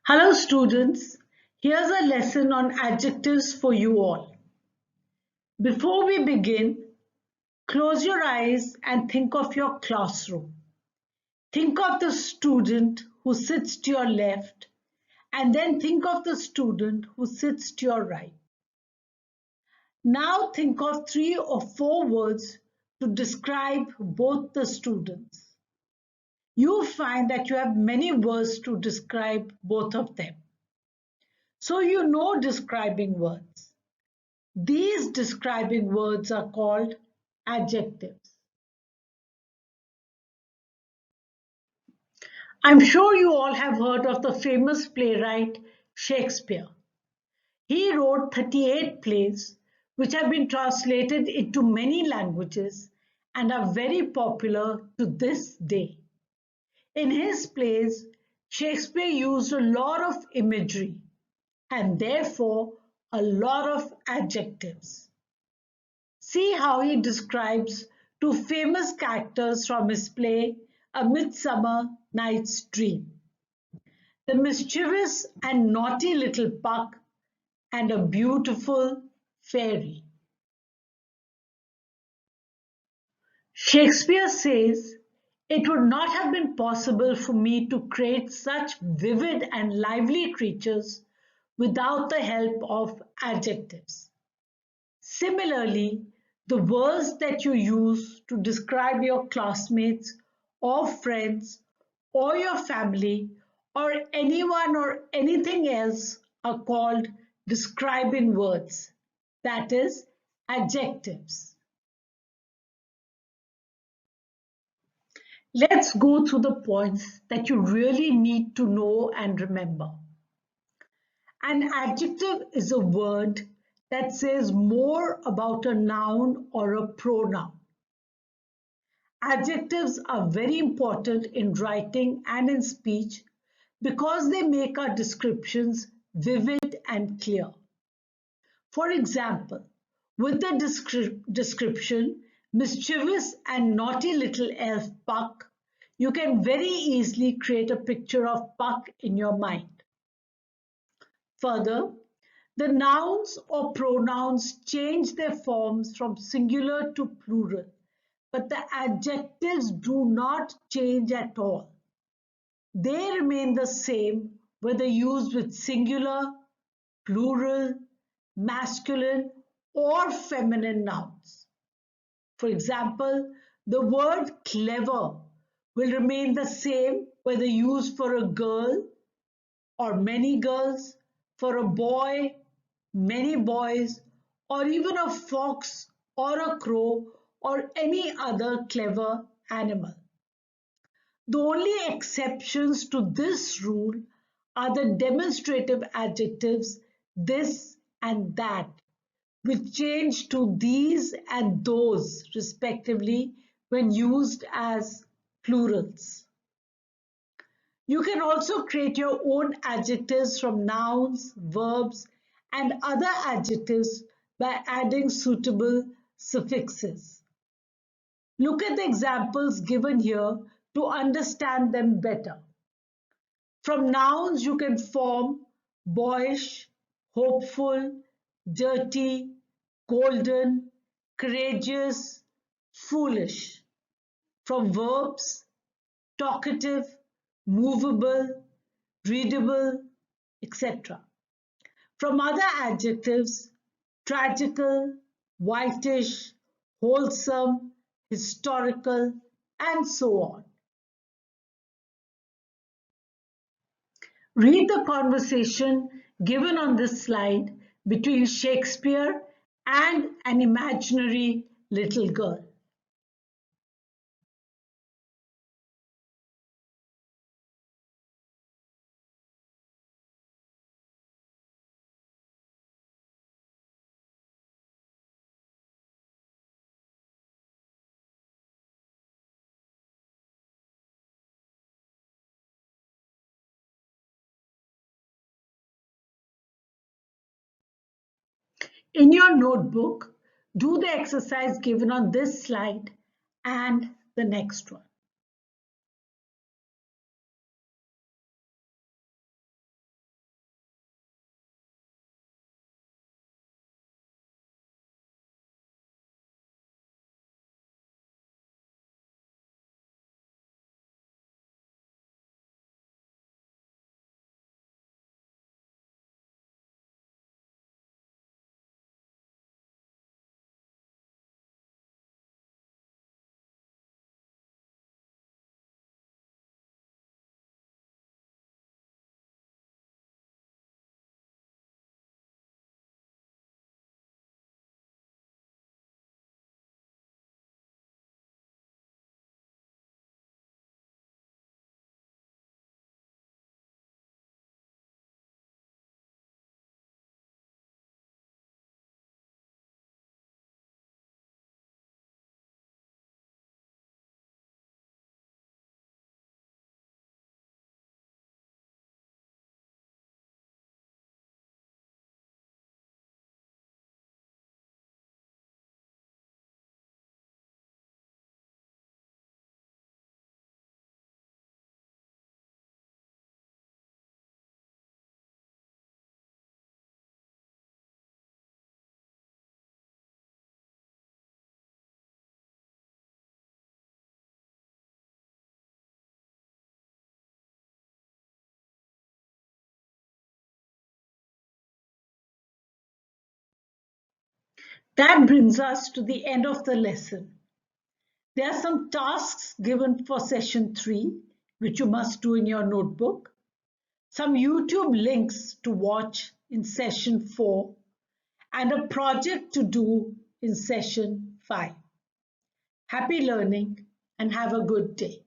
Hello students, here's a lesson on adjectives for you all. Before we begin, close your eyes and think of your classroom. Think of the student who sits to your left and then think of the student who sits to your right. Now think of 3 or 4 words to describe both the students. You'll find that you have many words to describe both of them. So you know describing words. These describing words are called adjectives. I'm sure you all have heard of the famous playwright Shakespeare. He wrote 38 plays which have been translated into many languages and are very popular to this day. In his plays, Shakespeare used a lot of imagery and therefore a lot of adjectives. See how he describes 2 famous characters from his play A Midsummer Night's Dream: the mischievous and naughty little Puck and a beautiful fairy. Shakespeare says, "It would not have been possible for me to create such vivid and lively creatures without the help of adjectives." Similarly, the words that you use to describe your classmates or friends or your family or anyone or anything else are called describing words, that is, adjectives. Let's go through the points that you really need to know and remember. An adjective is a word that says more about a noun or a pronoun. Adjectives are very important in writing and in speech because they make our descriptions vivid and clear. For example, with the description mischievous and naughty little elf Puck, you can very easily create a picture of Puck in your mind. Further, the nouns or pronouns change their forms from singular to plural, but the adjectives do not change at all. They remain the same whether used with singular, plural, masculine, or feminine nouns. For example, the word clever will remain the same whether used for a girl or many girls, for a boy, many boys, or even a fox or a crow or any other clever animal. The only exceptions to this rule are the demonstrative adjectives this and that, which change to these and those respectively when used as plurals. You can also create your own adjectives from nouns, verbs, and other adjectives by adding suitable suffixes. Look at the examples given here to understand them better. From nouns, you can form boyish, hopeful, dirty, golden, courageous, foolish. From verbs, talkative, movable, readable, etc. From other adjectives, tragical, whitish, wholesome, historical, and so on. Read the conversation given on this slide between Shakespeare and an imaginary little girl. In your notebook, do the exercise given on this slide and the next one. That brings us to the end of the lesson. There are some tasks given for session 3, which you must do in your notebook, some YouTube links to watch in session 4, and a project to do in session 5. Happy learning and have a good day.